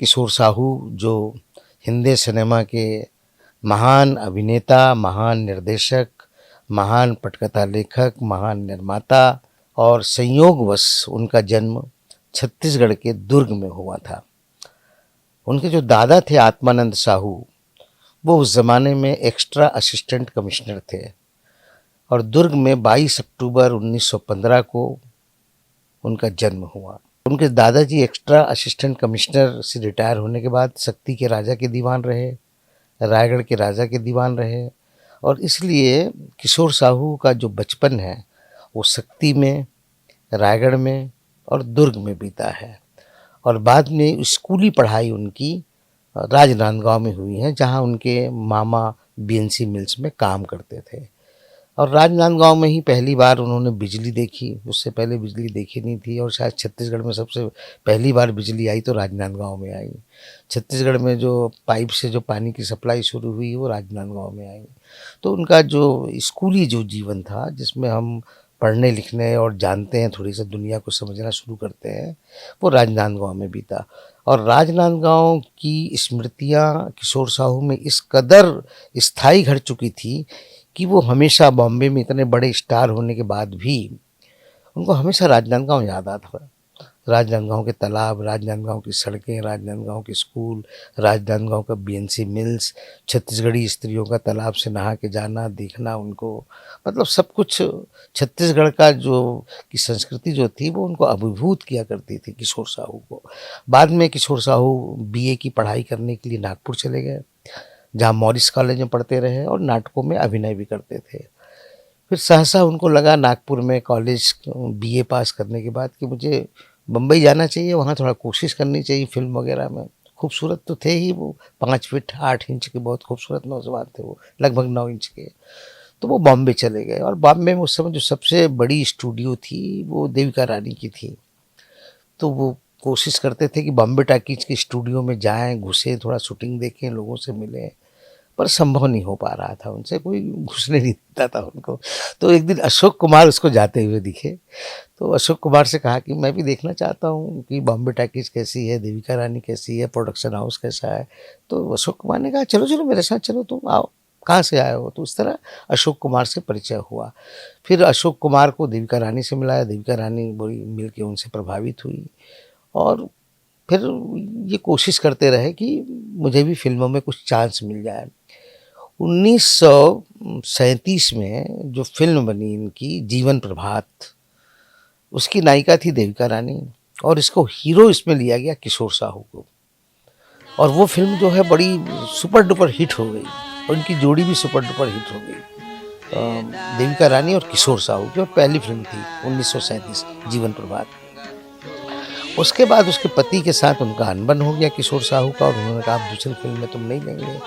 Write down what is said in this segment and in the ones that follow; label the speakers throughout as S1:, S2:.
S1: किशोर साहू जो हिंदी सिनेमा के महान अभिनेता, महान निर्देशक, महान पटकथा लेखक, महान निर्माता और संयोगवश उनका जन्म छत्तीसगढ़ के दुर्ग में हुआ था। उनके जो दादा थे आत्मानंद साहू, वो उस ज़माने में एक्स्ट्रा असिस्टेंट कमिश्नर थे और दुर्ग में 22 अक्टूबर 1915 को उनका जन्म हुआ। उनके दादाजी एक्स्ट्रा असिस्टेंट कमिश्नर से रिटायर होने के बाद शक्ति के राजा के दीवान रहे, रायगढ़ के राजा के दीवान रहे और इसलिए किशोर साहू का जो बचपन है वो शक्ति में, रायगढ़ में और दुर्ग में बीता है। और बाद में स्कूली पढ़ाई उनकी राजनांदगांव में हुई है, जहां उनके मामा बीएनसी मिल्स में काम करते थे। और राजनांदगांव में ही पहली बार उन्होंने बिजली देखी, उससे पहले बिजली देखी नहीं थी और शायद छत्तीसगढ़ में सबसे पहली बार बिजली आई तो राजनांदगांव में आई। छत्तीसगढ़ में जो पाइप से जो पानी की सप्लाई शुरू हुई वो राजनांदगांव में आई। तो उनका जो स्कूली जो जीवन था, जिसमें हम पढ़ने लिखने और जानते हैं, थोड़ी सी दुनिया को समझना शुरू करते हैं, वो राजनांदगांव में बीता। और राजनांदगांव की स्मृतियाँ किशोर साहू में इस कदर स्थायी घर चुकी थी कि वो हमेशा बॉम्बे में इतने बड़े स्टार होने के बाद भी उनको हमेशा राजनांदगांव याद आता था। राजनांदगांव के तालाब, राजनांदगांव की सड़कें, राजनांदगांव के स्कूल, राजनांदगांव का बीएनसी मिल्स, छत्तीसगढ़ी स्त्रियों का तालाब से नहा के जाना, देखना उनको, मतलब सब कुछ छत्तीसगढ़ का जो की संस्कृति जो थी वो उनको अभिभूत किया करती थी किशोर साहू को। बाद में किशोर साहू बीए की पढ़ाई करने के लिए नागपुर चले गए, जहाँ मॉरिस कॉलेज में पढ़ते रहे और नाटकों में अभिनय भी करते थे। फिर सहसा उनको लगा नागपुर में कॉलेज बीए पास करने के बाद कि मुझे बम्बई जाना चाहिए, वहाँ थोड़ा कोशिश करनी चाहिए फिल्म वगैरह में। खूबसूरत तो थे ही वो, 5 फीट 8 इंच के बहुत खूबसूरत नौजवान थे वो, लगभग 9 इंच के। तो वो बॉम्बे चले गए और बॉम्बे में उस समय जो सबसे बड़ी स्टूडियो थी वो देविका रानी की थी। तो वो कोशिश करते थे कि बॉम्बे टाकीज की स्टूडियो में जाएं, घुसे, थोड़ा शूटिंग देखें, लोगों से मिलें, पर संभव नहीं हो पा रहा था उनसे, कोई घुसने नहीं देता था उनको। तो एक दिन अशोक कुमार उसको जाते हुए दिखे, तो अशोक कुमार से कहा कि मैं भी देखना चाहता हूँ कि बॉम्बे टाकीज कैसी है, देविका रानी कैसी है, प्रोडक्शन हाउस कैसा है। तो अशोक कुमार ने कहा चलो चलो मेरे साथ चलो, तुम आओ, कहाँ से आए हो। तो इस तरह अशोक कुमार से परिचय हुआ। फिर अशोक कुमार को देविका रानी से मिलाया, देविका रानी बड़ी मिल के उनसे प्रभावित हुई और फिर ये कोशिश करते रहे कि मुझे भी फिल्मों में कुछ चांस मिल जाए। 1937 में जो फिल्म बनी इनकी जीवन प्रभात, उसकी नायिका थी देविका रानी और इसको हीरो इसमें लिया गया किशोर साहू को। और वो फिल्म जो है बड़ी सुपर डुपर हिट हो गई और इनकी जोड़ी भी सुपर डुपर हिट हो गई, देविका रानी और किशोर साहू की, और पहली फिल्म थी 1937 जीवन प्रभात। उसके बाद उसके पति के साथ उनका अनबन हो गया किशोर साहू का और उन्होंने कहा आप दूसरी फिल्म में तुम नहीं लेंगे।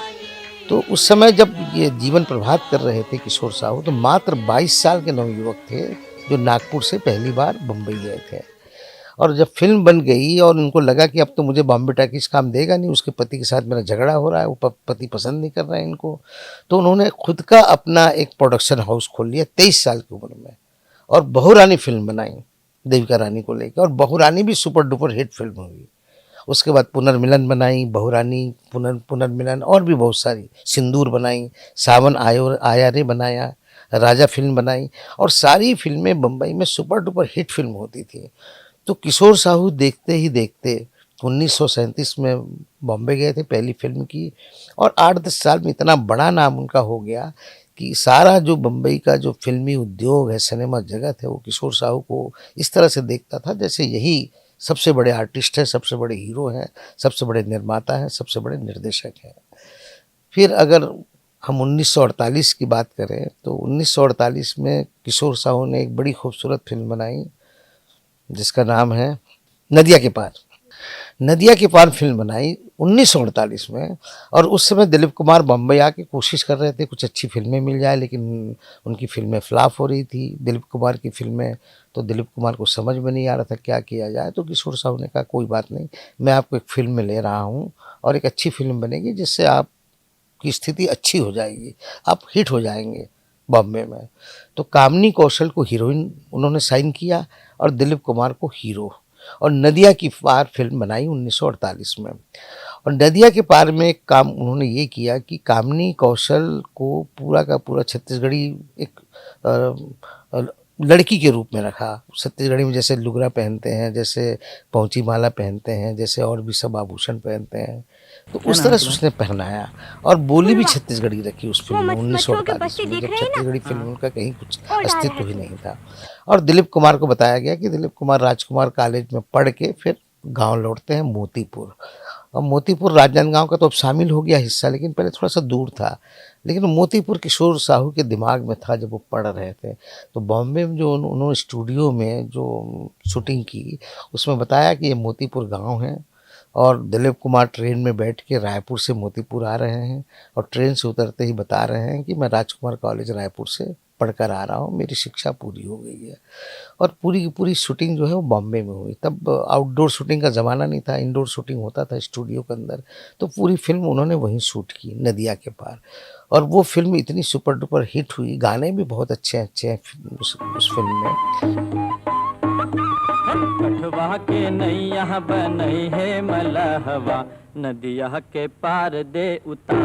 S1: तो उस समय जब ये जीवन प्रभात कर रहे थे किशोर साहू, तो मात्र 22 साल के नवयुवक थे जो नागपुर से पहली बार बम्बई गए थे। और जब फिल्म बन गई और उनको लगा कि अब तो मुझे बॉम्बे टाकीज काम देगा नहीं, उसके पति के साथ मेरा झगड़ा हो रहा है, वो पति पसंद नहीं कर रहा है इनको, तो उन्होंने खुद का अपना एक प्रोडक्शन हाउस खोल लिया 23 साल की उम्र में और बहुरानी फिल्म बनाई देविका रानी को लेकर, और बहुरानी भी सुपर डुपर हिट फिल्म हुई। उसके बाद पुनर्मिलन बनाई, बहुरानी, पुनर्मिलन और भी बहुत सारी, सिंदूर बनाई, सावन आया रे बनाया, राजा फिल्म बनाई, और सारी फिल्में बम्बई में सुपर डुपर हिट फिल्म होती थी। तो किशोर साहू देखते ही देखते 1937 में बॉम्बे गए थे पहली फिल्म की, और 8-10 साल में इतना बड़ा नाम उनका हो गया कि सारा जो बम्बई का जो फिल्मी उद्योग है, सिनेमा जगत है, वो किशोर साहू को इस तरह से देखता था जैसे यही सबसे बड़े आर्टिस्ट हैं, सबसे बड़े हीरो हैं, सबसे बड़े निर्माता हैं, सबसे बड़े निर्देशक हैं। फिर अगर हम 1948 की बात करें तो 1948 में किशोर साहू ने एक बड़ी खूबसूरत फिल्म बनाई जिसका नाम है नदिया के पार। नदिया के पार फिल्म बनाई 1948 में, और उस समय दिलीप कुमार बम्बई आके कोशिश कर रहे थे कुछ अच्छी फिल्में मिल जाए, लेकिन उनकी फिल्में फ्लॉप हो रही थी दिलीप कुमार की फिल्में। तो दिलीप कुमार को समझ में नहीं आ रहा था क्या किया जाए, तो किशोर साहू ने कहा कोई बात नहीं, मैं आपको एक फिल्म में ले रहा हूँ और एक अच्छी फिल्म बनेगी जिससे आपकी स्थिति अच्छी हो जाएगी, आप हिट हो जाएंगे बॉम्बे में। तो कामिनी कौशल को हीरोइन उन्होंने साइन किया और दिलीप कुमार को हीरो। और नदिया की पार फिल्म बनाई 1948 में। और नदिया के पार में एक काम उन्होंने ये किया कि कामिनी कौशल को पूरा का पूरा छत्तीसगढ़ी एक अ, अ, लड़की के रूप में रखा। छत्तीसगढ़ी में जैसे लुगरा पहनते हैं, जैसे पहुँची माला पहनते हैं, जैसे और भी सब आभूषण पहनते हैं, तो
S2: क्या
S1: उस
S2: नाम
S1: तरह
S2: है
S1: से
S2: तुम्हारा?
S1: उसने पहनाया। और बोली भी छत्तीसगढ़ी रखी उस फिल्म में
S3: वो मछुओं के
S1: 1948
S3: बच्चे
S1: में,
S3: दिख
S1: जब
S3: रहे हैं ना,
S1: छत्तीसगढ़ी
S2: हाँ।
S1: फिल्म का कहीं कुछ
S3: वो डाल
S1: अस्तित्व ही
S3: रखे
S1: नहीं था। और दिलीप कुमार को बताया गया कि दिलीप कुमार राजकुमार कॉलेज में पढ़ के फिर गांव लौटते हैं मोतीपुर। और मोतीपुर राजनांदगांव का तो अब शामिल हो गया हिस्सा, लेकिन पहले थोड़ा सा दूर था। लेकिन मोतीपुर किशोर साहू के दिमाग में था जब वो पढ़ रहे थे। तो बॉम्बे में जो उन्होंने स्टूडियो में जो शूटिंग की, उसमें बताया कि ये मोतीपुर गांव है और दिलीप कुमार ट्रेन में बैठ के रायपुर से मोतीपुर आ रहे हैं और ट्रेन से उतरते ही बता रहे हैं कि मैं राजकुमार कॉलेज रायपुर से पढ़कर आ रहा हूँ, मेरी शिक्षा पूरी हो गई है। और पूरी की पूरी शूटिंग जो है वो बॉम्बे में हुई। तब आउटडोर शूटिंग का ज़माना नहीं था, इंडोर शूटिंग होता था स्टूडियो के अंदर। तो पूरी फिल्म उन्होंने वहीं शूट की, नदिया के पार। और वो फिल्म इतनी सुपर डुपर हिट हुई, गाने भी बहुत अच्छे अच्छे हैं उस फिल्म में।
S4: कठवा के नैया बनई है मलहवा, नदिया के पार दे उतार।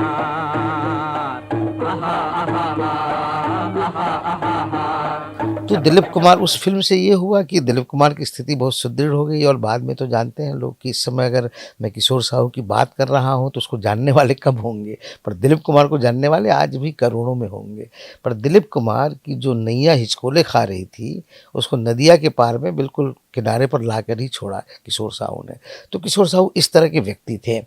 S4: आहा आहा आहा आहा आहा।
S1: तो दिलीप कुमार, उस फिल्म से ये हुआ कि दिलीप कुमार की स्थिति बहुत सुदृढ़ हो गई। और बाद में तो जानते हैं लोग कि इस समय अगर मैं किशोर साहू की बात कर रहा हूँ तो उसको जानने वाले कब होंगे, पर दिलीप कुमार को जानने वाले आज भी करोड़ों में होंगे। पर दिलीप कुमार की जो नैया हिचकोले खा रही थी, उसको नदिया के पार में बिल्कुल किनारे पर लाकर ही छोड़ा किशोर साहू ने। तो किशोर साहू इस तरह के व्यक्ति थे।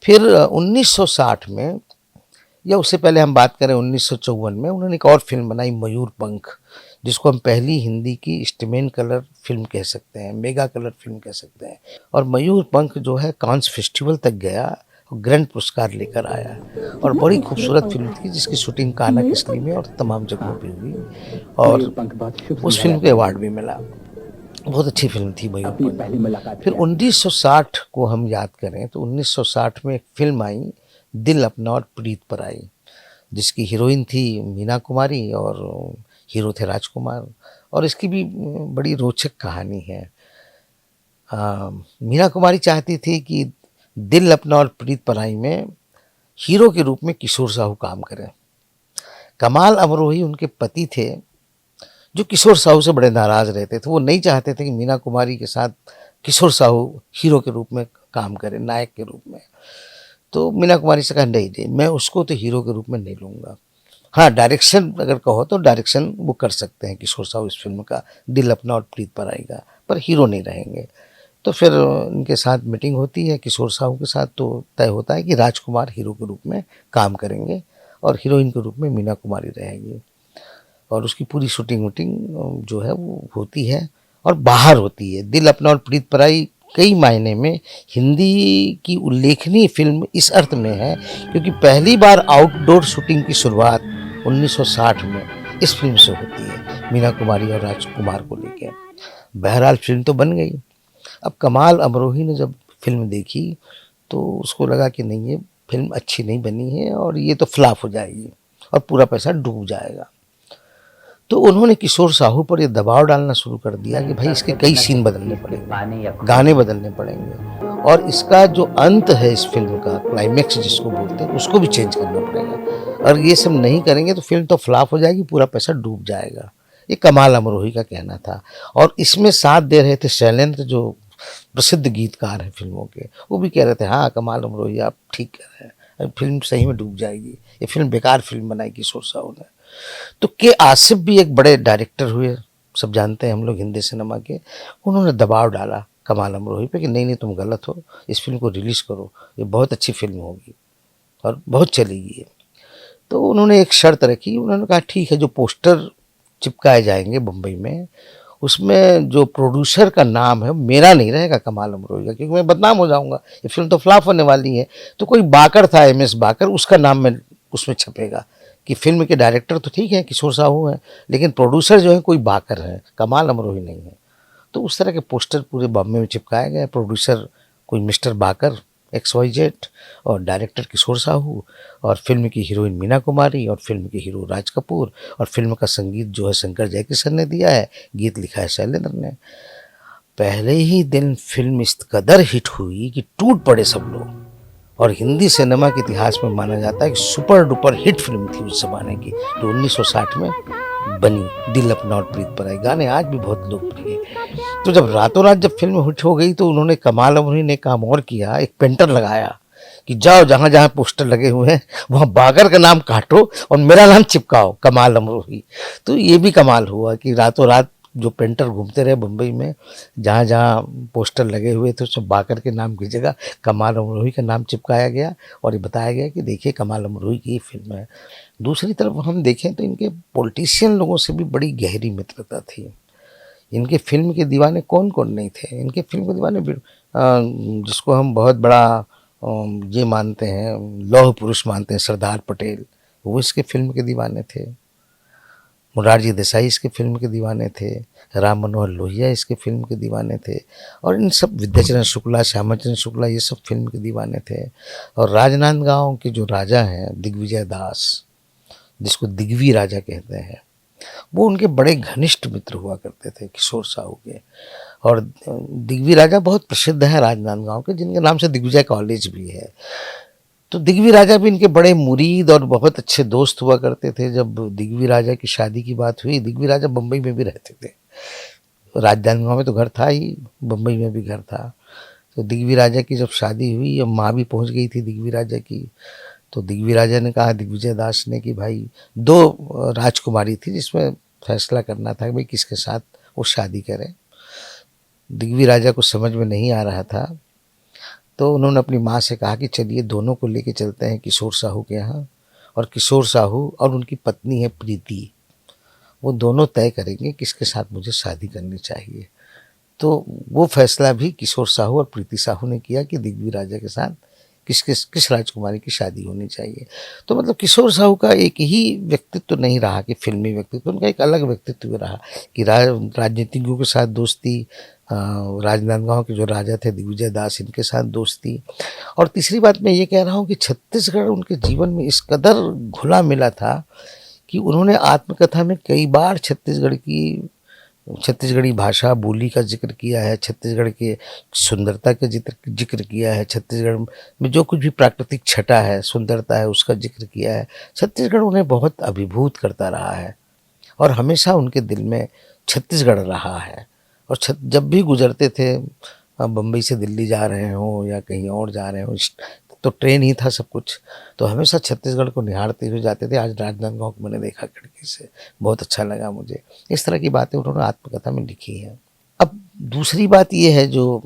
S1: फिर 1960 में, या उससे पहले हम बात करें 1954 में, उन्होंने एक और फिल्म बनाई मयूर पंख, जिसको हम पहली हिंदी की स्टीमेन कलर फिल्म कह सकते हैं, मेगा कलर फिल्म कह सकते हैं। और मयूर पंख जो है कांस फेस्टिवल तक गया और ग्रैंड पुरस्कार लेकर आया। और बड़ी खूबसूरत फिल्म थी जिसकी शूटिंग कान्हा किसली में और तमाम जगहों पे हुई। और उस फिल्म को अवार्ड भी मिला। बहुत अच्छी फिल्म थी मयूर पंख। फिर 1960 को हम याद करें तो 1960 में एक फिल्म आई, दिल अपना और प्रीत पर आई, जिसकी हीरोइन थी मीना कुमारी और हीरो थे राजकुमार। और इसकी भी बड़ी रोचक कहानी है। मीना कुमारी चाहती थी कि दिल अपना और प्रीत पर आई में हीरो के रूप में किशोर साहू काम करें। कमाल अमरोही उनके पति थे, जो किशोर साहू से बड़े नाराज रहते थे। वो नहीं चाहते थे कि मीना कुमारी के साथ किशोर साहू हीरो के रूप में काम करें, नायक के रूप में। तो मीना कुमारी से कहा नहीं नहीं, मैं उसको तो हीरो के रूप में नहीं लूँगा। हाँ, डायरेक्शन अगर कहो तो डायरेक्शन वो कर सकते हैं किशोर साहू इस फिल्म का, दिल अपना और प्रीत पर आएगा, पर हीरो नहीं रहेंगे। तो फिर इनके साथ मीटिंग होती है किशोर साहू के साथ, तो तय होता है कि राजकुमार हीरो के रूप में काम करेंगे और हीरोइन के रूप में मीना कुमारी रहेंगी। और उसकी पूरी शूटिंग वूटिंग जो है वो होती है और बाहर होती है। दिल अपना और प्रीत पर आई कई मायने में हिंदी की उल्लेखनीय फिल्म इस अर्थ में है क्योंकि पहली बार आउटडोर शूटिंग की शुरुआत 1960 में इस फिल्म से होती है, मीना कुमारी और राजकुमार को लेकर। बहरहाल फिल्म तो बन गई। अब कमाल अमरोही ने जब फिल्म देखी तो उसको लगा कि नहीं, ये फिल्म अच्छी नहीं बनी है और ये तो फ्लॉप हो जाएगी और पूरा पैसा डूब जाएगा। तो उन्होंने किशोर साहू पर ये दबाव डालना शुरू कर दिया कि भाई इसके कई सीन बदलने पड़ेंगे, गाने बदलने पड़ेंगे और इसका जो अंत है इस फिल्म का, क्लाइमेक्स जिसको बोलते हैं, उसको भी चेंज करना पड़ेगा। और ये सब नहीं करेंगे तो फिल्म तो फ्लॉप हो जाएगी, पूरा पैसा डूब जाएगा। ये कमाल अमरोही का कहना था। और इसमें साथ दे रहे थे शैलेंद्र, जो प्रसिद्ध गीतकार हैं फिल्मों के, वो भी कह रहे थे हाँ कमाल अमरोही आप ठीक कह रहे हैं, फिल्म सही में डूब जाएगी, ये फिल्म बेकार फिल्म बनाई किशोर साहू ने। तो के आसिफ भी एक बड़े डायरेक्टर हुए, सब जानते हैं हम लोग हिंदी सिनेमा के। उन्होंने दबाव डाला कमाल अमरोही पे कि नहीं नहीं तुम गलत हो, इस फिल्म को रिलीज़ करो, ये बहुत अच्छी फिल्म होगी और बहुत चलेगी ये। तो उन्होंने एक शर्त रखी, उन्होंने कहा ठीक है, जो पोस्टर चिपकाए जाएंगे मुंबई में उसमें जो प्रोड्यूसर का नाम है मेरा नहीं रहेगा, कमाल अमरोही का, क्योंकि मैं बदनाम हो जाऊंगा, ये फिल्म तो फ्लॉप होने वाली है। तो कोई बाकर था, MS बाकर, उसका नाम में उसमें छपेगा कि फिल्म के डायरेक्टर तो ठीक है किशोर साहू हैं, लेकिन प्रोड्यूसर जो है कोई बाकर है, कमाल अमरोही नहीं है। तो उस तरह के पोस्टर पूरे बॉम्बे में चिपकाए गए। प्रोड्यूसर कोई मिस्टर बाकर XYZ और डायरेक्टर किशोर साहू और फिल्म की हीरोइन मीना कुमारी और फिल्म के हीरो राज कपूर। और फिल्म का संगीत जो है शंकर जयकिशन ने दिया है, गीत लिखा है शैलेंद्र ने। पहले ही दिन फिल्म इस कदर हिट हुई कि टूट पड़े सब लोग, और हिंदी सिनेमा के इतिहास में माना जाता है कि सुपर डुपर हिट फिल्म थी उस जमाने की, जो 1960 में बनी। दिल अपना और प्रीत पर आई, गाने आज भी बहुत लोकप्रिय। तो जब रातों रात जब फिल्म हिट हो गई तो उन्होंने, कमाल अमरोही ने काम और किया, एक पेंटर लगाया कि जाओ जहाँ जहाँ पोस्टर लगे हुए हैं वहाँ बागर का नाम काटो और मेरा नाम चिपकाओ, कमाल अमरोही। तो ये भी कमाल हुआ कि रातों रात जो पेंटर घूमते रहे बम्बई में, जहाँ जहाँ पोस्टर लगे हुए थे उसमें बाकर के नाम की जगह कमाल अमरोही का नाम चिपकाया गया और ये बताया गया कि देखिए कमाल अमरोही की फिल्म है। दूसरी तरफ हम देखें तो इनके पॉलिटिशियन लोगों से भी बड़ी गहरी मित्रता थी। इनके फिल्म के दीवाने कौन कौन नहीं थे। इनके फिल्म के दीवाने जिसको हम बहुत बड़ा ये मानते हैं, लौह पुरुष मानते हैं, सरदार पटेल, वो इसके फिल्म के दीवाने थे। मुरारजी देसाई इसके फिल्म के दीवाने थे। राम मनोहर लोहिया इसके फिल्म के दीवाने थे। और इन सब, विद्याचरण शुक्ला, श्यामाचरण शुक्ला, ये सब फिल्म के दीवाने थे। और राजनांदगांव के जो राजा हैं दिग्विजय दास, जिसको दिग्वी राजा कहते हैं, वो उनके बड़े घनिष्ठ मित्र हुआ करते थे किशोर साहू के। और दिग्वी राजा बहुत प्रसिद्ध है राजनांदगांव के, जिनके नाम से दिग्विजय कॉलेज भी है। तो दिग्वी राजा भी इनके बड़े मुरीद और बहुत अच्छे दोस्त हुआ करते थे। जब दिग्वी राजा की शादी की बात हुई, दिग्वी राजा बम्बई में भी रहते थे, राजनांदगांव में तो घर था ही, बम्बई में भी घर था। तो दिग्वी राजा की जब शादी हुई, अब माँ भी पहुंच गई थी दिग्वी राजा की, तो दिग्वी राजा ने कहा दिग्विजय दास ने कि भाई, दो राजकुमारी थी जिसमें फैसला करना था कि भाई किसके साथ वो शादी करें। दिग्वी राजा को समझ में नहीं आ रहा था, तो उन्होंने अपनी माँ से कहा कि चलिए दोनों को लेके चलते हैं किशोर साहू के यहाँ, और किशोर साहू और उनकी पत्नी है प्रीति, वो दोनों तय करेंगे किसके साथ मुझे शादी करनी चाहिए। तो वो फैसला भी किशोर साहू और प्रीति साहू ने किया कि दिग्वी राजा के साथ किस राजकुमारी की शादी होनी चाहिए। तो मतलब किशोर साहू का एक ही व्यक्तित्व नहीं रहा कि फिल्मी व्यक्तित्व, उनका एक अलग व्यक्तित्व रहा कि राजनीतिज्ञों के साथ दोस्ती, राजनांदगांव के जो राजा थे दिग्विजय दास, इनके साथ दोस्ती। और तीसरी बात मैं ये कह रहा हूँ कि छत्तीसगढ़ उनके जीवन में इस कदर घुला मिला था कि उन्होंने आत्मकथा में कई बार छत्तीसगढ़ी भाषा बोली का जिक्र किया है, छत्तीसगढ़ के सुंदरता का जिक्र किया है, छत्तीसगढ़ में जो कुछ भी प्राकृतिक छटा है, सुंदरता है, उसका जिक्र किया है। छत्तीसगढ़ उन्हें बहुत अभिभूत करता रहा है और हमेशा उनके दिल में छत्तीसगढ़ रहा है। और जब भी गुजरते थे, बम्बई से दिल्ली जा रहे हों या कहीं और जा रहे हों, तो ट्रेन ही था सब कुछ, तो हमेशा छत्तीसगढ़ को निहारते हुए जाते थे। आज राजनांदगांव को मैंने देखा खिड़की से, बहुत अच्छा लगा मुझे। इस तरह की बातें उन्होंने आत्मकथा में लिखी हैं। अब दूसरी बात ये है, जो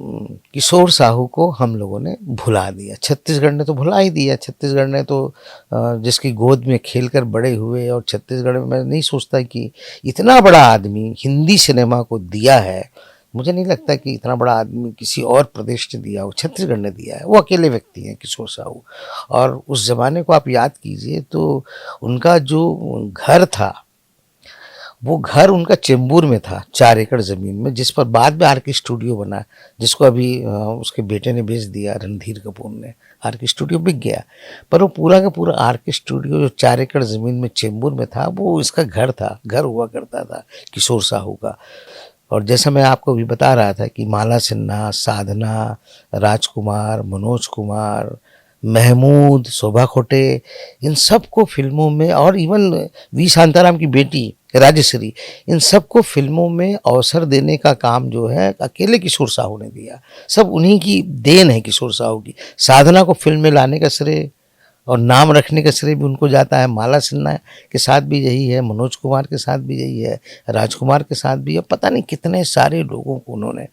S1: किशोर साहू को हम लोगों ने भुला दिया, छत्तीसगढ़ ने तो भुला ही दिया। छत्तीसगढ़ ने तो जिसकी गोद में खेलकर बड़े हुए, और छत्तीसगढ़ में मैं नहीं सोचता कि इतना बड़ा आदमी हिंदी सिनेमा को दिया है। मुझे नहीं लगता कि इतना बड़ा आदमी किसी और प्रदेश ने दिया हो, छत्तीसगढ़ ने दिया है। वो अकेले व्यक्ति हैं किशोर साहू। और उस ज़माने को आप याद कीजिए तो उनका जो घर था, वो घर उनका चेंबूर में था, 4 एकड़ ज़मीन में, जिस पर बाद में आर के स्टूडियो बना, जिसको अभी उसके बेटे ने बेच दिया, रणधीर कपूर ने। आर के स्टूडियो बिक गया, पर वो पूरा का पूरा आर के स्टूडियो जो 4 एकड़ ज़मीन में चेंबूर में था, वो इसका घर था, घर हुआ करता था किशोर साहू का। और जैसा मैं आपको अभी बता रहा था कि माला सिन्हा, साधना, राजकुमार, मनोज कुमार, महमूद, शोभा खोटे, इन सब को फिल्मों में, और इवन वी शांताराम की बेटी राजश्री, इन सबको फिल्मों में अवसर देने का काम जो है अकेले किशोर साहू ने दिया। सब उन्हीं की देन है किशोर साहू की। साधना को फिल्म में लाने का श्रेय और नाम रखने का श्रेय भी उनको जाता है। माला सिन्हा के साथ भी यही है, मनोज कुमार के साथ भी यही है, राजकुमार के साथ भी है। पता नहीं कितने सारे लोगों को उन्होंने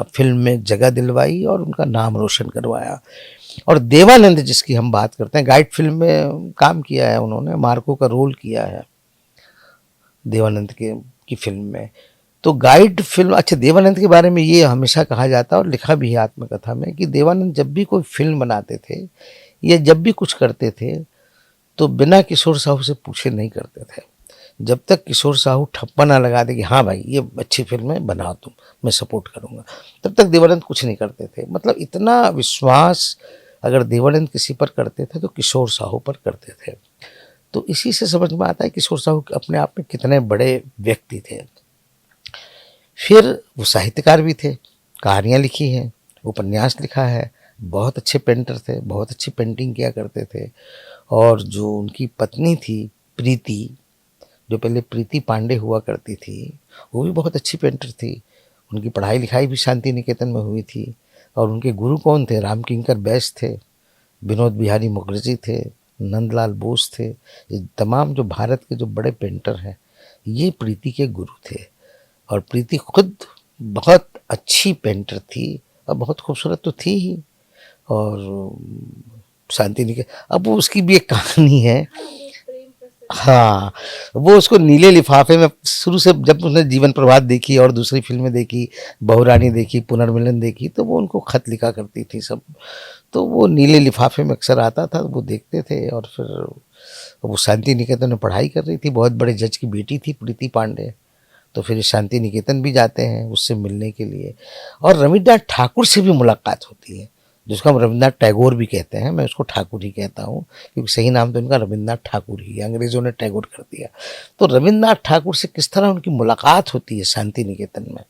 S1: फिल्म में जगह दिलवाई और उनका नाम रोशन करवाया। और देवानंद, जिसकी हम बात करते हैं, गाइड फिल्म में काम किया है उन्होंने, मार्को का रोल किया है देवानंद की फिल्म में। तो गाइड फिल्म, अच्छा, देवानंद के बारे में ये हमेशा कहा जाता है और लिखा भी है आत्मकथा में कि देवानंद जब भी कोई फिल्म बनाते थे या जब भी कुछ करते थे तो बिना किशोर साहू से पूछे नहीं करते थे। जब तक किशोर साहू ठप्पा ना लगा दे कि हाँ भाई ये अच्छी फिल्म है, बनाओ तुम, मैं सपोर्ट करूँगा, तब तक देवानंद कुछ नहीं करते थे। मतलब इतना विश्वास अगर देवानंद किसी पर करते थे तो किशोर साहू पर करते थे। तो इसी से समझ में आता है किशोर साहू अपने आप में कितने बड़े व्यक्ति थे। फिर वो साहित्यकार भी थे, कहानियाँ लिखी हैं, उपन्यास लिखा है, बहुत अच्छे पेंटर थे, बहुत अच्छी पेंटिंग किया करते थे। और जो उनकी पत्नी थी प्रीति, जो पहले प्रीति पांडे हुआ करती थी, वो भी बहुत अच्छी पेंटर थी। उनकी पढ़ाई लिखाई भी शांति निकेतन में हुई थी। और उनके गुरु कौन थे? रामकिंकर बैस थे, विनोद बिहारी मुखर्जी थे, नंदलाल बोस थे। ये तमाम जो भारत के जो बड़े पेंटर हैं, ये प्रीति के गुरु थे। और प्रीति खुद बहुत अच्छी पेंटर थी और बहुत खूबसूरत तो थी ही। और शांति निकेतन, अब वो उसकी भी एक कहानी है। हाँ, वो उसको नीले लिफाफे में शुरू से, जब उसने जीवन प्रभात देखी और दूसरी फिल्में देखी, बहुरानी देखी, पुनर्मिलन देखी, तो वो उनको खत लिखा करती थी सब। तो वो नीले लिफाफे में अक्सर आता था, वो देखते थे। और फिर वो शांति निकेतन में पढ़ाई कर रही थी, बहुत बड़े जज की बेटी थी प्रीति पांडे। तो फिर शांति निकेतन भी जाते हैं उससे मिलने के लिए। और रविन्द्रनाथ ठाकुर से भी मुलाकात होती है, जिसको हम रविन्द्रनाथ टैगोर भी कहते हैं। मैं उसको ठाकुर ही कहता हूँ, क्योंकि सही नाम तो उनका रविन्द्रनाथ ठाकुर ही है, अंग्रेज़ों ने टैगोर कर दिया। तो रविन्द्रनाथ ठाकुर से किस तरह उनकी मुलाकात होती है शांति निकेतन में,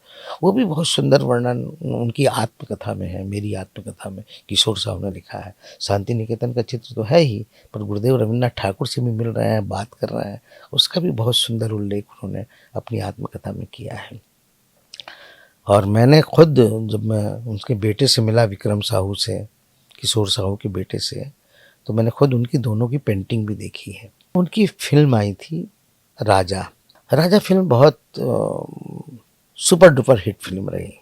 S1: वो भी बहुत सुंदर वर्णन उनकी आत्मकथा में है, मेरी आत्मकथा में किशोर साहू ने लिखा है। शांति निकेतन का चित्र तो है ही, पर गुरुदेव रविन्द्रनाथ ठाकुर से भी मिल रहे हैं, बात कर रहे हैं, उसका भी बहुत सुंदर उल्लेख उन्होंने अपनी आत्मकथा में किया है। और मैंने खुद, जब मैं उनके बेटे से मिला, विक्रम साहू से, किशोर साहू के बेटे से, तो मैंने खुद उनकी दोनों की पेंटिंग भी देखी है। उनकी फिल्म आई थी राजा। राजा फिल्म बहुत सुपर डुपर हिट फिल्म रही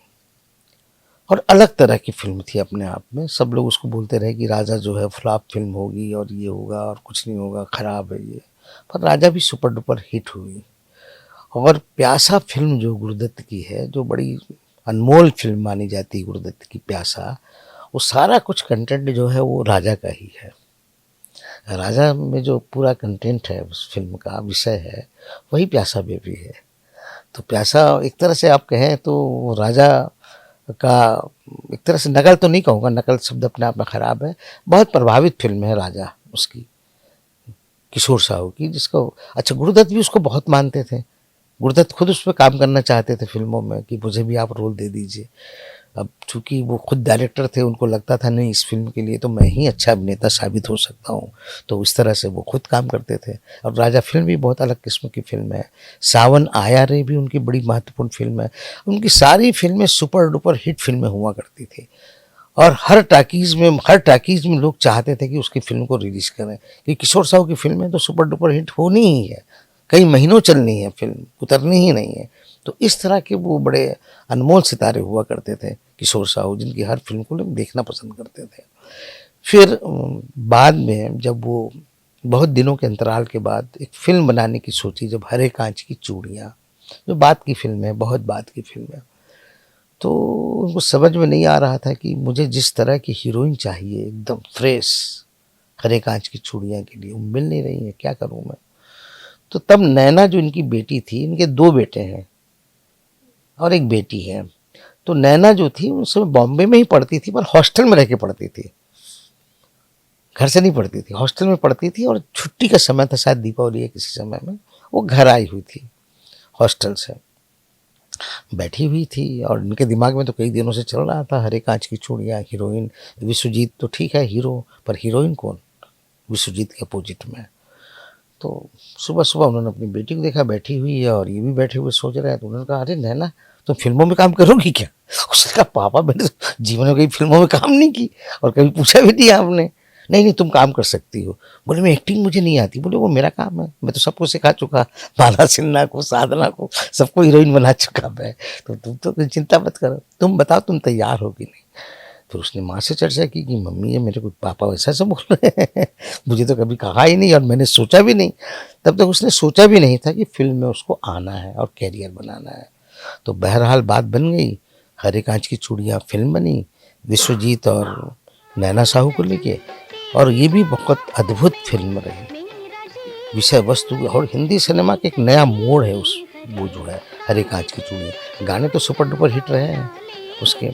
S1: और अलग तरह की फिल्म थी अपने आप में। सब लोग उसको बोलते रहे कि राजा जो है फ्लॉप फिल्म होगी और ये होगा और कुछ नहीं होगा, ख़राब है ये। पर राजा भी सुपर डुपर हिट हुई। और प्यासा फिल्म जो गुरुदत्त की है, जो बड़ी अनमोल फिल्म मानी जाती है गुरुदत्त की प्यासा, वो सारा कुछ कंटेंट जो है वो राजा का ही है। राजा में जो पूरा कंटेंट है उस फिल्म का, विषय है, वही प्यासा में भी है। तो प्यासा एक तरह से आप कहें तो राजा का एक तरह से, नकल तो नहीं कहूँगा, नकल शब्द अपने आप में ख़राब है, बहुत प्रभावित फिल्म है राजा उसकी, किशोर साहू की, जिसको अच्छा गुरुदत्त भी उसको बहुत मानते थे। गुरुदत्त खुद उस पर काम करना चाहते थे फिल्मों में कि मुझे भी आप रोल दे दीजिए। अब चूंकि वो खुद डायरेक्टर थे, उनको लगता था नहीं, इस फिल्म के लिए तो मैं ही अच्छा अभिनेता साबित हो सकता हूँ, तो इस तरह से वो खुद काम करते थे। और राजा फिल्म भी बहुत अलग किस्म की फिल्म है। सावन आया रे भी उनकी बड़ी महत्वपूर्ण फिल्म है। उनकी सारी फिल्में सुपर डुपर हिट फिल्में हुआ करती थी और हर टाकीज़ में लोग चाहते थे कि उसकी फिल्म को रिलीज़ करें, कि किशोर साहू की फिल्में तो सुपर डुपर हिट होनी ही है, कई महीनों चलनी है फिल्म, उतरनी ही नहीं है। तो इस तरह के वो बड़े अनमोल सितारे हुआ करते थे किशोर साहू, जिनकी हर फिल्म को लोग देखना पसंद करते थे। फिर बाद में जब वो बहुत दिनों के अंतराल के बाद एक फिल्म बनाने की सोची, जब हरे कांच की चूड़ियाँ, जो बात की फिल्म है, बहुत बात की फिल्म है, तो उनको समझ में नहीं आ रहा था कि मुझे जिस तरह की हीरोइन चाहिए, एकदम फ्रेश, हरे कांच की चूड़ियाँ के लिए, वो मिल नहीं रही है, क्या करूँ मैं। तो तब नैना जो इनकी बेटी थी, इनके 2 बेटे हैं और एक बेटी है। तो नैना जो थी उस समय बॉम्बे में ही पढ़ती थी, पर हॉस्टल में रह के पढ़ती थी, घर से नहीं पढ़ती थी, हॉस्टल में पढ़ती थी। और छुट्टी का समय था, शायद दीपावली या किसी समय में, वो घर आई हुई थी हॉस्टल से, बैठी हुई थी। और इनके दिमाग में तो कई दिनों से चल रहा था हरे कांच की चूड़ियाँ, हीरोइन विश्वजीत तो ठीक है हीरो, पर हीरोइन कौन, विश्वजीत के अपोजिट में। तो सुबह सुबह उन्होंने अपनी बेटी को देखा बैठी हुई है और ये भी बैठे हुए सोच रहे हैं। तो उन्होंने कहा, अरे नैना तुम फिल्मों में काम करोगी क्या? उसने कहा, पापा मैंने तो जीवन में कभी फिल्मों में काम नहीं की और कभी पूछा भी नहीं आपने। नहीं नहीं तुम काम कर सकती हो। बोले मैं एक्टिंग मुझे नहीं आती। बोले वो मेरा काम है, मैं तो सबको सिखा चुका, माला सिन्हा को, साधना को, सबको हीरोइन बना चुका मैं, तो तुम तो चिंता मत करो, तुम बताओ तुम तैयार हो कि नहीं। फिर उसने माँ से चर्चा की कि मम्मी ये मेरे को पापा वैसा सब बोल रहे हैं, मुझे तो कभी कहा ही नहीं और मैंने सोचा भी नहीं। तब तक उसने सोचा भी नहीं था कि फिल्म में उसको आना है और कैरियर बनाना है। तो बहरहाल बात बन गई, हरे कांच की चूड़ियाँ फिल्म बनी विश्वजीत और नैना साहू को लेके, और ये भी बहुत अद्भुत फिल्म रही विषय वस्तु। और हिंदी सिनेमा के एक नया मोड़ है उस, वो जो है हरे कांच की चूड़ियाँ। गाने तो सुपर डुपर हिट रहे हैं उसके।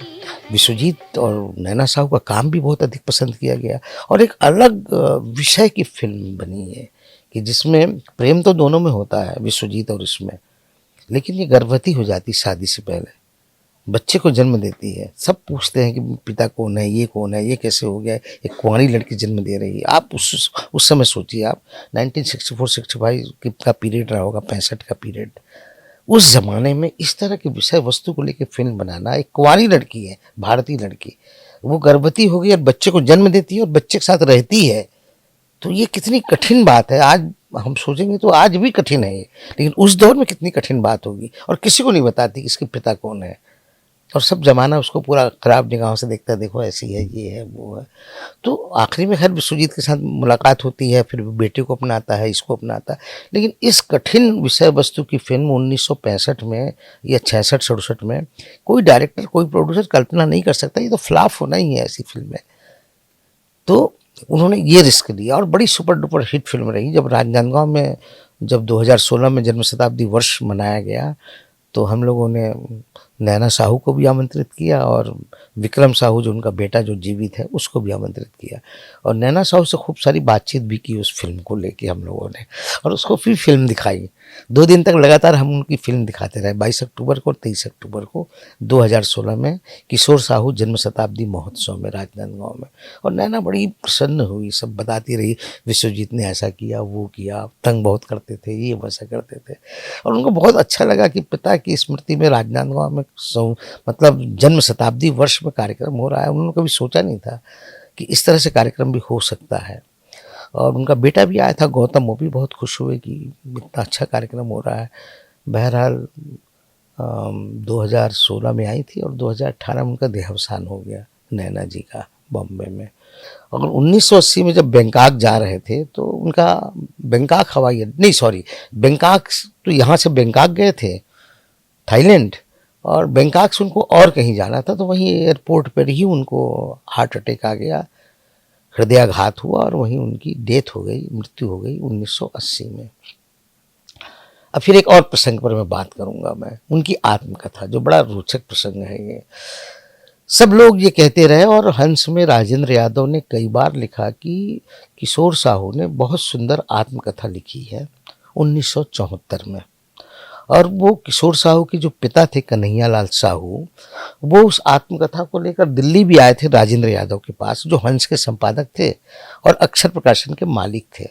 S1: विश्वजीत और नैना साहू का काम भी बहुत अधिक पसंद किया गया और एक अलग विषय की फिल्म बनी है कि जिसमें प्रेम तो दोनों में होता है, विश्वजीत और इसमें, लेकिन ये गर्भवती हो जाती शादी से पहले। बच्चे को जन्म देती है। सब पूछते हैं कि पिता कौन है, ये कैसे हो गया, एक कुंवारी लड़की जन्म दे रही है। आप उस समय सोचिए, आप 1964-65 का पीरियड रहा होगा, 65 का पीरियड। उस ज़माने में इस तरह की विषय वस्तु को लेकर फिल्म बनाना, एक कुंवारी लड़की है, भारतीय लड़की, वो गर्भवती हो गई और बच्चे को जन्म देती है और बच्चे के साथ रहती है, तो ये कितनी कठिन बात है। आज हम सोचेंगे तो आज भी कठिन है ये, लेकिन उस दौर में कितनी कठिन बात होगी। और किसी को नहीं बताती कि इसके पिता कौन है, और सब जमाना उसको पूरा खराब निगाहों से देखता है, देखो ऐसी है, ये है, वो है। तो आखिरी में खैर विश्वजीत के साथ मुलाकात होती है, फिर बेटे को अपनाता है, इसको अपनाता है। लेकिन इस कठिन विषय वस्तु की फिल्म 1965 में या 66-67 में कोई डायरेक्टर, कोई प्रोड्यूसर कल्पना नहीं कर सकता, ये तो फ्लॉप होना ही है ऐसी फिल्में। तो उन्होंने ये रिस्क लिया और बड़ी सुपर डुपर हिट फिल्म रही। जब राजनांदगांव में जब 2016 में जन्म शताब्दी वर्ष मनाया गया, तो हम लोगों ने नैना साहू को भी आमंत्रित किया और विक्रम साहू जो उनका बेटा जो जीवित है उसको भी आमंत्रित किया, और नैना साहू से खूब सारी बातचीत भी की उस फिल्म को लेके हम लोगों ने, और उसको फिर फिल्म दिखाई। 2 दिन तक लगातार हम उनकी फिल्म दिखाते रहे, 22 अक्टूबर को और 23 अक्टूबर को 2016 में किशोर साहू जन्म शताब्दी महोत्सव में राजनांदगांव में। और नैना बड़ी प्रसन्न हुई, सब बताती रही, विश्वजीत ने ऐसा किया, वो किया, तंग बहुत करते थे, ये वैसा करते थे। और उनको बहुत अच्छा लगा कि पिता की स्मृति में राजनांदगांव में मतलब जन्म शताब्दी वर्ष में कार्यक्रम हो रहा है। उन्होंने कभी सोचा नहीं था कि इस तरह से कार्यक्रम भी हो सकता है। और उनका बेटा भी आया था गौतम, वो भी बहुत खुश हुए कि इतना अच्छा कार्यक्रम हो रहा है। बहरहाल 2016 में आई थी और 2018 में उनका देहावसान हो गया नैना जी का बॉम्बे में। और 1980 में जब बैंकॉक जा रहे थे तो उनका बैंकॉक हवाई नहीं, सॉरी, बैंकॉक तो यहाँ से बैंकॉक गए थे थाईलैंड, और बैंकॉक से उनको और कहीं जाना था, तो वहीं एयरपोर्ट पर ही उनको हार्ट अटैक आ गया, हृदयाघात हुआ और वहीं उनकी डेथ हो गई, मृत्यु हो गई 1980 में। अब फिर एक और प्रसंग पर मैं बात करूंगा, मैं उनकी आत्मकथा, जो बड़ा रोचक प्रसंग है ये। सब लोग ये कहते रहे, और हंस में राजेंद्र यादव ने कई बार लिखा कि किशोर साहू ने बहुत सुंदर आत्मकथा लिखी है 1974 में। और वो किशोर साहू के जो पिता थे कन्हैया लाल साहू, वो उस आत्मकथा को लेकर दिल्ली भी आए थे राजेंद्र यादव के पास, जो हंस के संपादक थे और अक्षर प्रकाशन के मालिक थे।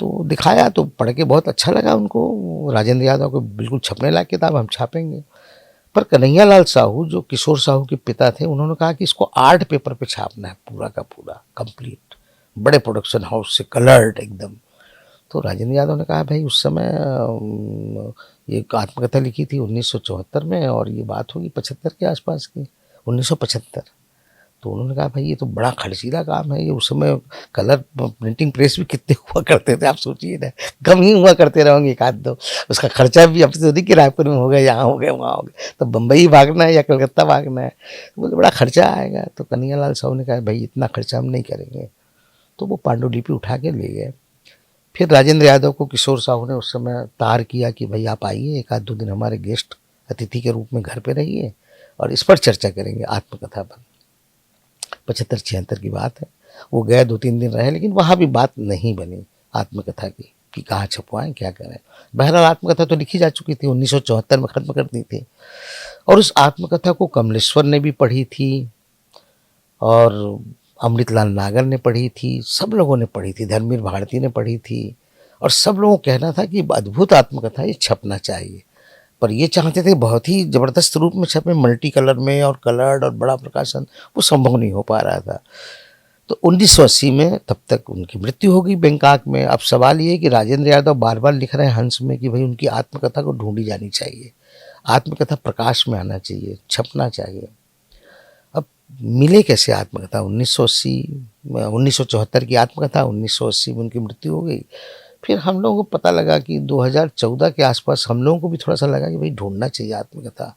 S1: तो दिखाया, तो पढ़ के बहुत अच्छा लगा उनको। राजेंद्र यादव को बिल्कुल छपने लायक किताब, हम छापेंगे। पर कन्हैया लाल साहू जो किशोर साहू के पिता थे, उन्होंने कहा कि इसको आर्ट पेपर पे छापना है, पूरा का पूरा कंप्लीट, बड़े प्रोडक्शन हाउस से कलर्ड एकदम। तो राजेंद्र यादव ने कहा भाई उस समय ये आत्मकथा लिखी थी 1974 में, और ये बात होगी 75 के आसपास की, 1975। तो उन्होंने कहा भाई ये तो बड़ा खर्चीला काम है, ये उस समय कलर प्रिंटिंग प्रेस भी कितने हुआ करते थे, आप सोचिए ना, कम ही हुआ करते रहोगे एक आध दो, उसका खर्चा भी अब तो नहीं कि रायपुर में हो गया, यहाँ हो गया, वहाँ हो गया, तो बम्बई भागना है या कलकत्ता भागना है, तो बोले बड़ा खर्चा आएगा। तो कन्हैया लाल साहू ने कहा भाई इतना खर्चा हम नहीं करेंगे। तो वो पांडुलिपि उठा के ले गए। फिर राजेंद्र यादव को किशोर साहू ने उस समय तार किया कि भाई आप आइए, एक आध दो दिन हमारे गेस्ट अतिथि के रूप में घर पे रहिए और इस पर चर्चा करेंगे आत्मकथा पर। 75-76 की बात है। वो गए, 2-3 दिन रहे, लेकिन वहाँ भी बात नहीं बनी आत्मकथा की कि कहाँ छपवाएं, क्या करें। बहरहाल आत्मकथा तो लिखी जा चुकी थी, 1974 में ख़त्म कर दी थी। और उस आत्मकथा को कमलेश्वर ने भी पढ़ी थी और अमृतलाल नागर ने पढ़ी थी, सब लोगों ने पढ़ी थी, धर्मवीर भारती ने पढ़ी थी, और सब लोगों का कहना था कि अद्भुत आत्मकथा, ये छपना चाहिए। पर ये चाहते थे बहुत ही ज़बरदस्त रूप में छपे, मल्टी कलर में और कलर्ड और बड़ा प्रकाशन, वो संभव नहीं हो पा रहा था। तो 1980 में तब तक उनकी मृत्यु हो गई बैंकॉक में। अब सवाल ये है कि राजेंद्र यादव बार बार लिख रहे हैं हंस में कि भाई उनकी आत्मकथा को ढूंढी जानी चाहिए, आत्मकथा प्रकाश में आना चाहिए, छपना चाहिए। अब मिले कैसे आत्मकथा? 1974 की आत्मकथा, 1980 में उनकी मृत्यु हो गई। फिर हम लोगों को पता लगा कि 2014 के आसपास हम लोगों को भी थोड़ा सा लगा कि भाई ढूंढना चाहिए आत्मकथा।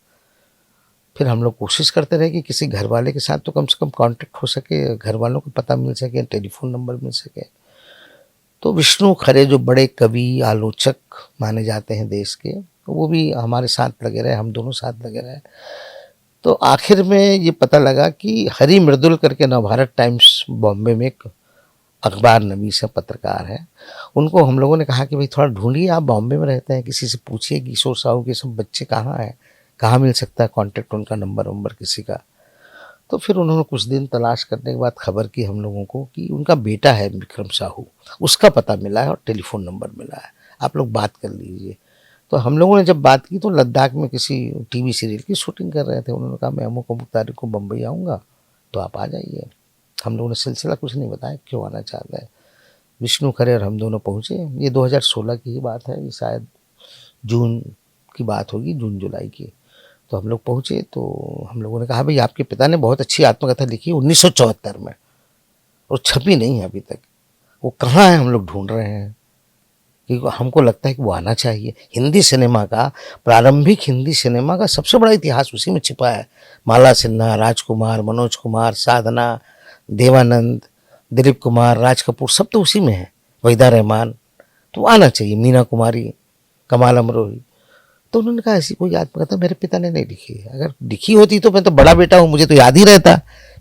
S1: फिर हम लोग कोशिश करते रहे कि किसी घर वाले के साथ तो कम से कम कांटेक्ट हो सके, घर वालों को पता मिल सके, टेलीफोन नंबर मिल सके। तो विष्णु खरे जो बड़े कवि आलोचक माने जाते हैं देश के, वो भी हमारे साथ लगे रहे, हम दोनों साथ लगे रहे। तो आखिर में ये पता लगा कि हरि मृदुल करके नवभारत टाइम्स बॉम्बे में एक अखबार नवीस है, पत्रकार है, उनको हम लोगों ने कहा कि भाई थोड़ा ढूंढिए, आप बॉम्बे में रहते हैं, किसी से पूछिए कि किशोर साहू के सब बच्चे कहाँ हैं, कहाँ मिल सकता है कांटेक्ट उनका, नंबर वंबर किसी का। तो फिर उन्होंने कुछ दिन तलाश करने के बाद खबर की हम लोगों को कि उनका बेटा है विक्रम साहू, उसका पता मिला है और टेलीफोन नंबर मिला है, आप लोग बात कर लीजिए। तो हम लोगों ने जब बात की तो लद्दाख में किसी टीवी सीरियल की शूटिंग कर रहे थे। उन्होंने कहा मैं अमुक तारीख को बम्बई आऊँगा, तो आप आ जाइए। हम लोगों ने सिलसिला कुछ नहीं बताया क्यों आना चाहता है। विष्णु खरे और हम दोनों पहुँचे। ये 2016 की ही बात है, ये शायद जून की बात होगी, जून जुलाई की। तो हम लोग पहुँचे तो हम लोगों ने कहा भाई आपके पिता ने बहुत अच्छी आत्मकथा लिखी 1974 में, और छपी नहीं है अभी तक, वो कहाँ है, हम लोग ढूंढ रहे हैं। क्योंकि हमको लगता है कि वो आना चाहिए। हिंदी सिनेमा का, प्रारंभिक हिंदी सिनेमा का सबसे बड़ा इतिहास उसी में छिपा है। माला सिन्हा, राजकुमार, मनोज कुमार, साधना, देवानंद, दिलीप कुमार, राज कपूर, सब तो उसी में है, वहीदा रहमान। तो आना चाहिए, मीना कुमारी, कमाल अमरोही। तो उन्होंने कहा ऐसी कोई आत्मकथा मेरे पिता ने नहीं लिखी है, अगर लिखी होती तो मैं तो बड़ा बेटा हूँ, मुझे तो याद ही रहता,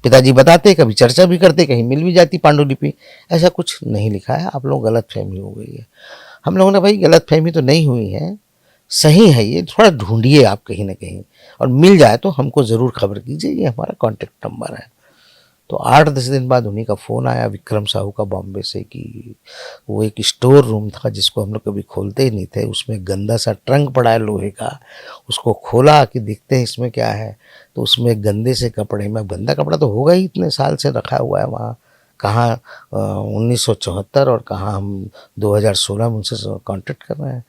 S1: पिताजी बताते, कभी चर्चा भी करते, कहीं मिल भी जाती पांडुलिपि। ऐसा कुछ नहीं लिखा है, आप लोग गलत फहमी हो गई है। हम लोगों ने भाई गलत फहमी तो नहीं हुई है, सही है, ये थोड़ा ढूंढिए आप कहीं ना कहीं, और मिल जाए तो हमको ज़रूर खबर कीजिए, ये हमारा कॉन्टेक्ट नंबर है। तो 8-10 दिन बाद उन्हीं का फ़ोन आया विक्रम साहू का बॉम्बे से कि वो एक स्टोर रूम था जिसको हम लोग कभी खोलते ही नहीं थे, उसमें गंदा सा ट्रंक पड़ा है लोहे का, उसको खोला कि देखते हैं इसमें क्या है। तो उसमें गंदे से कपड़े में, गंदा कपड़ा तो होगा ही, इतने साल से रखा हुआ है वहाँ, कहाँ 1974 और कहाँ हम 2016 में उनसे कांटेक्ट कर रहे हैं।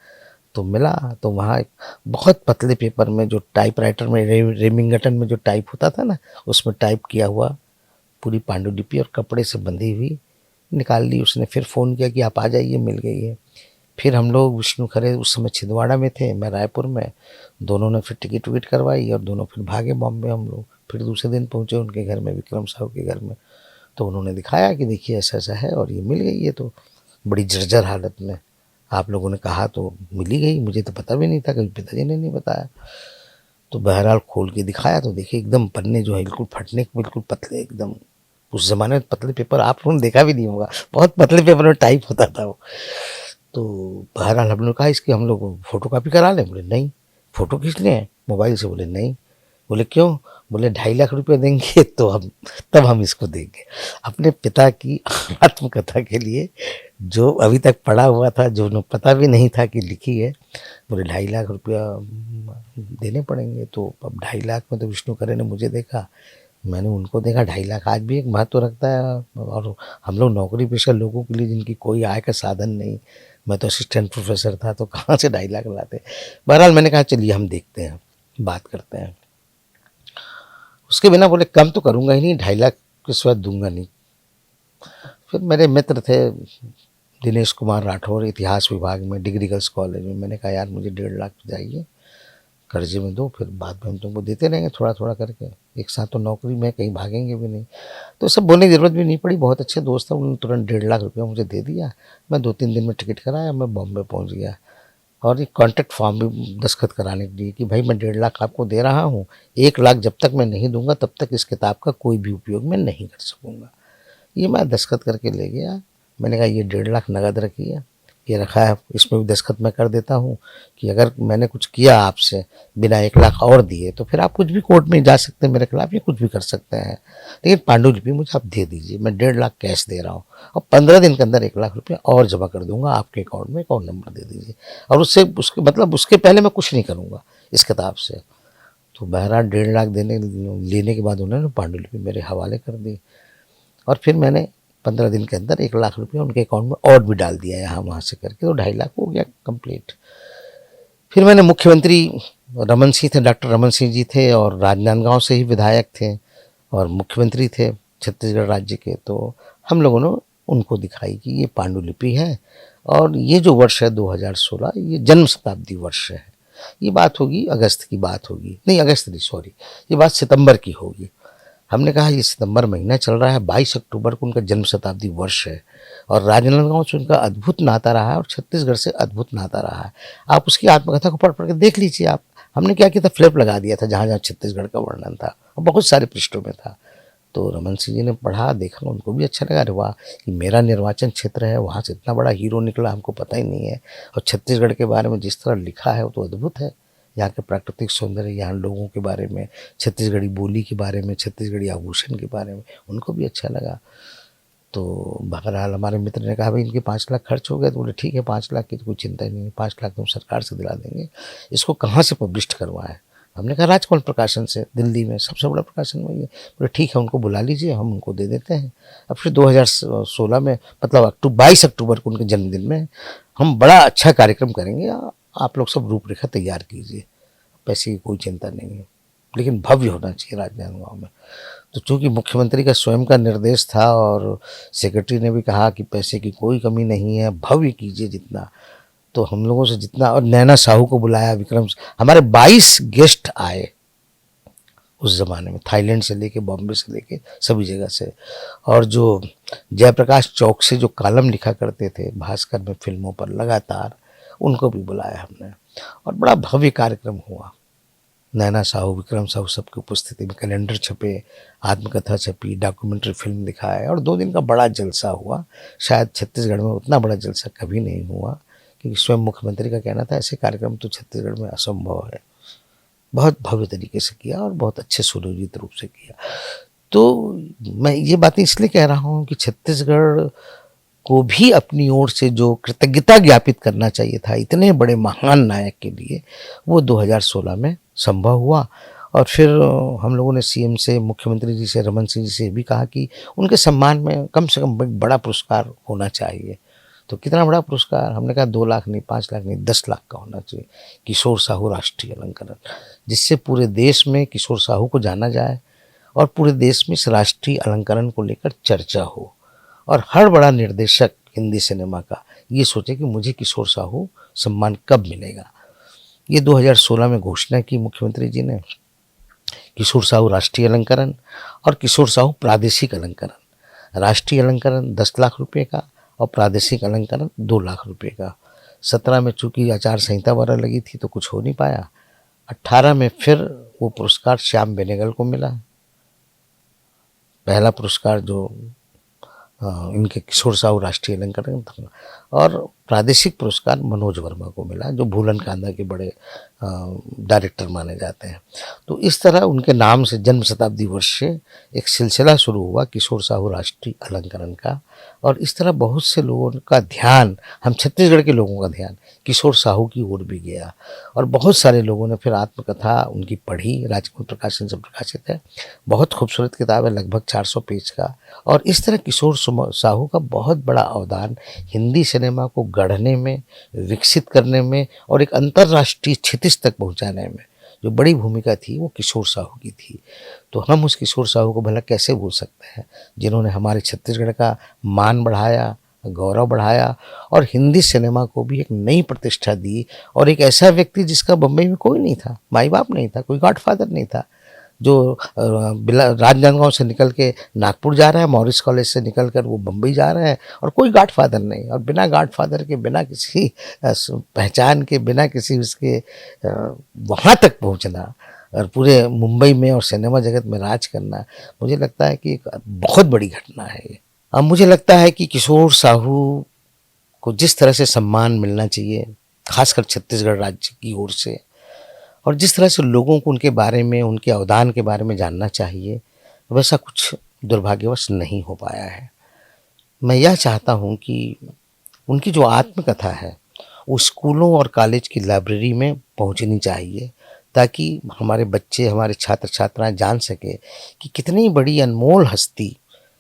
S1: तो मिला तो वहाँ एक बहुत पतले पेपर में, जो टाइपराइटर में, रेमिंगटन में जो टाइप होता था ना, उसमें टाइप किया हुआ पूरी पांडुलिपि और कपड़े से बंधी हुई निकाल ली उसने। फिर फ़ोन किया कि आप आ जाइए, मिल गई है। फिर हम लोग, विष्णु खरे उस समय छिंदवाड़ा में थे, मैं रायपुर में, दोनों ने फिर टिकट विकट करवाई और दोनों फिर भागे बॉम्बे हम लोग। फिर दूसरे दिन पहुँचे उनके घर में, विक्रम साहू के घर में। तो उन्होंने दिखाया कि देखिए ऐसा ऐसा है और ये मिल गई है, तो बड़ी जर्जर हालत में। आप लोगों ने कहा तो मिली गई, मुझे तो पता भी नहीं था, कभी पिताजी ने नहीं बताया। तो बहरहाल खोल के दिखाया तो देखिए एकदम पन्ने जो है बिल्कुल फटने के बिल्कुल पतले एकदम। उस ज़माने में पतले पेपर आप लोगों ने देखा भी नहीं होगा, बहुत पतले पेपर में टाइप होता था वो। तो बहरहाल हम लोग कहा इसकी हम लोग फ़ोटो कापी करा लें। बोले नहीं। फ़ोटो खींच लें मोबाइल से? बोले नहीं। बोले क्यों? बोले 2.5 लाख रुपए देंगे तो हम, तब हम इसको देंगे। अपने पिता की आत्मकथा के लिए जो अभी तक पड़ा हुआ था, जो उन्हें पता भी नहीं था कि लिखी है, बोले 2.5 लाख रुपया देने पड़ेंगे। तो अब 2.5 लाख में तो विष्णु खरे ने मुझे देखा, मैंने उनको देखा। 2.5 लाख आज भी एक महत्व रखता है, और हम लोग नौकरी पेशा लोगों के लिए जिनकी कोई आय का साधन नहीं, मैं तो असिस्टेंट प्रोफेसर था, तो कहाँ से 2.5 लाख लाते। बहरहाल मैंने कहा चलिए हम देखते हैं, बात करते हैं। उसके बिना बोले कम तो करूँगा ही नहीं, 2.5 लाख के सिवा दूंगा नहीं। फिर मेरे मित्र थे दिनेश कुमार राठौर, इतिहास विभाग में, डिग्री गर्ल्स कॉलेज में। मैंने कहा यार मुझे 1.5 लाख चाहिए, कर्जे में दो, फिर बाद में हम तुमको देते रहेंगे थोड़ा थोड़ा करके, एक साथ तो नौकरी में कहीं भागेंगे भी नहीं। तो सब बोलने की ज़रूरत भी नहीं पड़ी, बहुत अच्छे दोस्त हैं, उन्होंने तुरंत 1.5 लाख रुपया मुझे दे दिया। मैं 2-3 दिन में टिकट कराया, मैं बॉम्बे पहुंच गया। और एक कॉन्ट्रैक्ट फॉर्म भी दस्तखत कराने के लिए कि भाई मैं 1.5 लाख आपको दे रहा हूँ, 1 लाख जब तक मैं नहीं दूंगा तब तक इस किताब का कोई भी उपयोग मैं नहीं कर सकूँगा। ये मैं दस्तखत करके ले गया। मैंने कहा ये 1.5 लाख नगद रखिए, ये रखा है, इसमें भी दस्तखत मैं कर देता हूँ कि अगर मैंने कुछ किया आपसे बिना 1 लाख और दिए तो फिर आप कुछ भी कोर्ट में जा सकते हैं मेरे खिलाफ, ये कुछ भी कर सकते हैं, लेकिन पांडुलिपि मुझे आप दे दीजिए, मैं 1.5 लाख कैश दे रहा हूँ और 15 दिन के अंदर 1 लाख रुपये और जमा कर दूंगा आपके अकाउंट में, अकाउंट नंबर दे दीजिए। और उससे उसके मतलब उसके पहले मैं कुछ नहीं करूँगा इस किताब से। तो बहरहाल 1.5 लाख लेने के बाद उन्होंने पांडुलिपि मेरे हवाले कर दी, और फिर मैंने 15 दिन के अंदर 1 लाख रुपये उनके अकाउंट में और भी डाल दिया यहाँ वहाँ से करके, तो 2.5 लाख हो गया कंप्लीट। फिर मैंने मुख्यमंत्री रमन सिंह थे, डॉक्टर रमन सिंह जी थे, और राजनांदगांव से ही विधायक थे और मुख्यमंत्री थे छत्तीसगढ़ राज्य के। तो हम लोगों ने उनको दिखाई कि ये पांडुलिपि है और ये जो वर्ष है 2016, ये जन्म शताब्दी वर्ष है। ये बात होगी अगस्त की बात होगी, नहीं अगस्त नहीं सॉरी, ये बात सितंबर की होगी। हमने कहा ये सितंबर महीना चल रहा है, 22 अक्टूबर को उनका जन्म शताब्दी वर्ष है और राजनांदगांव से उनका अद्भुत नाता रहा है और छत्तीसगढ़ से अद्भुत नाता रहा है। आप उसकी आत्मकथा को पढ़ पढ़ के देख लीजिए आप। हमने क्या किया था, फ्लिप लगा दिया था जहाँ जहाँ छत्तीसगढ़ का वर्णन था और बहुत सारे पृष्ठों में था। तो रमन सिंह जी ने पढ़ा, देखा, उनको भी अच्छा लगा। अरे वाह, कि मेरा निर्वाचन क्षेत्र है, वहाँ से इतना बड़ा हीरो निकला, हमको पता ही नहीं है, और छत्तीसगढ़ के बारे में जिस तरह लिखा है वो तो अद्भुत है। यहाँ के प्राकृतिक सौंदर्य, यहाँ लोगों के बारे में, छत्तीसगढ़ी बोली के बारे में, छत्तीसगढ़ी आभूषण के बारे में उनको भी अच्छा लगा। तो बहरहाल हमारे मित्र ने कहा भाई इनके 5 लाख खर्च हो गए, तो बोले ठीक है 5 लाख की तो कोई चिंता ही नहीं है, 5 लाख तो हम सरकार से दिला देंगे, इसको कहाँ से पब्लिश करवाएं। हमने कहा राजकमल प्रकाशन से, दिल्ली में सबसे बड़ा प्रकाशन वही है। बोले ठीक है उनको बुला लीजिए, हम उनको दे देते हैं। अब फिर 2016 में मतलब 22 अक्टूबर को उनके जन्मदिन में हम बड़ा अच्छा कार्यक्रम करेंगे, आप लोग सब रूपरेखा तैयार कीजिए, पैसे की कोई चिंता नहीं है, लेकिन भव्य होना चाहिए राजनांदगांव में। तो चूँकि मुख्यमंत्री का स्वयं का निर्देश था और सेक्रेटरी ने भी कहा कि पैसे की कोई कमी नहीं है, भव्य कीजिए जितना, तो हम लोगों से जितना, और नैना साहू को बुलाया, विक्रम, हमारे 22 गेस्ट आए उस ज़माने में, थाईलैंड से लेके बॉम्बे से लेके सभी जगह से। और जो जयप्रकाश चौक से जो कॉलम लिखा करते थे भास्कर में फिल्मों पर लगातार, उनको भी बुलाया हमने और बड़ा भव्य कार्यक्रम हुआ। नैना साहू, विक्रम साहू सबकी उपस्थिति में कैलेंडर छपे, आत्मकथा छपी, डॉक्यूमेंट्री फिल्म दिखाए और 2 दिन का बड़ा जलसा हुआ। शायद छत्तीसगढ़ में उतना बड़ा जलसा कभी नहीं हुआ, क्योंकि स्वयं मुख्यमंत्री का कहना था ऐसे कार्यक्रम तो छत्तीसगढ़ में असंभव है। बहुत भव्य तरीके से किया और बहुत अच्छे सुनियोजित रूप से किया। तो मैं ये बातें इसलिए कह रहा हूँ कि छत्तीसगढ़ को भी अपनी ओर से जो कृतज्ञता ज्ञापित करना चाहिए था इतने बड़े महान नायक के लिए, वो 2016 में संभव हुआ। और फिर हम लोगों ने सीएम से, मुख्यमंत्री जी से, रमन सिंह जी से भी कहा कि उनके सम्मान में कम से कम एक बड़ा पुरस्कार होना चाहिए। तो कितना बड़ा पुरस्कार? हमने कहा 2 लाख नहीं, 5 लाख नहीं, 10 लाख का होना चाहिए, किशोर साहू राष्ट्रीय अलंकरण, जिससे पूरे देश में किशोर साहू को जाना जाए और पूरे देश में इस राष्ट्रीय अलंकरण को लेकर चर्चा हो और हर बड़ा निर्देशक हिंदी सिनेमा का ये सोचे कि मुझे किशोर साहू सम्मान कब मिलेगा। ये 2016 में घोषणा की मुख्यमंत्री जी ने, किशोर साहू राष्ट्रीय अलंकरण और किशोर साहू प्रादेशिक अलंकरण। राष्ट्रीय अलंकरण 10 लाख रुपए का और प्रादेशिक अलंकरण 2 लाख रुपए का। 17 में चूंकि आचार संहिता वगैरह लगी थी तो कुछ हो नहीं पाया। 18 में फिर वो पुरस्कार श्याम बेनेगल को मिला, पहला पुरस्कार जो इनके किशोर साहू राष्ट्रीय अलंकरण था। और प्रादेशिक पुरस्कार मनोज वर्मा को मिला, जो भूलन कांदा के बड़े डायरेक्टर माने जाते हैं। तो इस तरह उनके नाम से जन्म शताब्दी वर्ष से एक सिलसिला शुरू हुआ किशोर साहू राष्ट्रीय अलंकरण का। और इस तरह बहुत से लोगों का ध्यान, हम छत्तीसगढ़ के लोगों का ध्यान किशोर साहू की ओर भी गया और बहुत सारे लोगों ने फिर आत्मकथा उनकी पढ़ी। राजकमल प्रकाशन से प्रकाशित है, बहुत खूबसूरत किताब है, लगभग 400 पेज का। और इस तरह किशोर साहू का बहुत बड़ा अवदान हिंदी सिनेमा को गढ़ने में, विकसित करने में और एक अंतर्राष्ट्रीय क्षितिज तक पहुंचाने में जो बड़ी भूमिका थी वो किशोर साहू की थी। तो हम उस किशोर साहू को भला कैसे भूल सकते हैं, जिन्होंने हमारे छत्तीसगढ़ का मान बढ़ाया, गौरव बढ़ाया और हिंदी सिनेमा को भी एक नई प्रतिष्ठा दी। और एक ऐसा व्यक्ति जिसका बम्बई में कोई नहीं था, माई बाप नहीं था, कोई गॉडफादर नहीं था, जो राजनांदगांव से निकल के नागपुर जा रहा है, मॉरिस कॉलेज से निकल कर वो बम्बई जा रहा है और कोई गॉडफादर नहीं। और बिना गॉडफादर के, बिना किसी पहचान के, बिना किसी उसके वहाँ तक पहुँचना और पूरे मुंबई में और सिनेमा जगत में राज करना, मुझे लगता है कि एक बहुत बड़ी घटना है ये। अब मुझे लगता है कि किशोर साहू को जिस तरह से सम्मान मिलना चाहिए, खासकर छत्तीसगढ़ राज्य की ओर से, और जिस तरह से लोगों को उनके बारे में, उनके अवदान के बारे में जानना चाहिए, वैसा कुछ दुर्भाग्यवश नहीं हो पाया है। मैं यह चाहता हूँ कि उनकी जो आत्मकथा है वो स्कूलों और कॉलेज की लाइब्रेरी में पहुँचनी चाहिए, ताकि हमारे बच्चे, हमारे छात्र छात्राएं जान सके कि कितनी बड़ी अनमोल हस्ती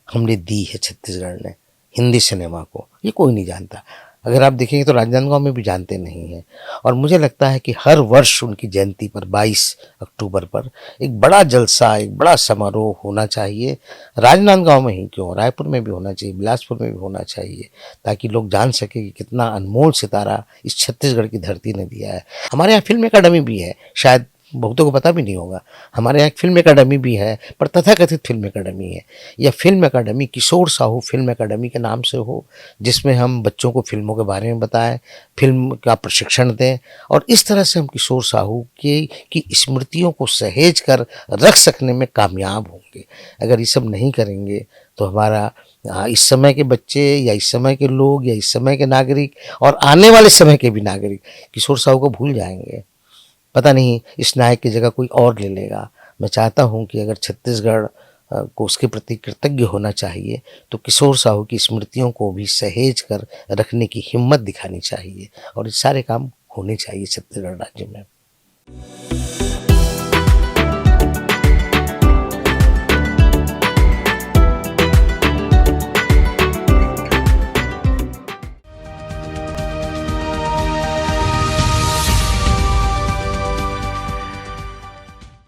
S1: हमने दी है छत्तीसगढ़ ने हिंदी सिनेमा को। ये कोई नहीं जानता, अगर आप देखेंगे तो राजनांदगांव में भी जानते नहीं हैं। और मुझे लगता है कि हर वर्ष उनकी जयंती पर 22 अक्टूबर पर एक बड़ा जलसा, एक बड़ा समारोह होना चाहिए। राजनांदगांव में ही क्यों, रायपुर में भी होना चाहिए, बिलासपुर में भी होना चाहिए, ताकि लोग जान सके कि कितना अनमोल सितारा इस छत्तीसगढ़ की धरती ने दिया है। हमारे यहाँ फिल्म अकादमी भी है, शायद बहुतों को पता भी नहीं होगा, हमारे यहाँ एक फिल्म अकादमी भी है, पर तथाकथित फिल्म अकादमी है। यह फिल्म अकादमी किशोर साहू फिल्म अकादमी के नाम से हो, जिसमें हम बच्चों को फिल्मों के बारे में बताएं, फिल्म का प्रशिक्षण दें और इस तरह से हम किशोर साहू की स्मृतियों को सहेज कर रख सकने में कामयाब होंगे। अगर ये सब नहीं करेंगे तो हमारा इस समय के बच्चे या इस समय के लोग या इस समय के नागरिक और आने वाले समय के भी नागरिक किशोर साहू को भूल जाएंगे। पता नहीं इस नायक की जगह कोई और ले लेगा। मैं चाहता हूँ कि अगर छत्तीसगढ़ को उसके प्रति कृतज्ञ होना चाहिए तो किशोर साहू की स्मृतियों को भी सहेज कर रखने की हिम्मत दिखानी चाहिए और ये सारे काम होने चाहिए छत्तीसगढ़ राज्य में।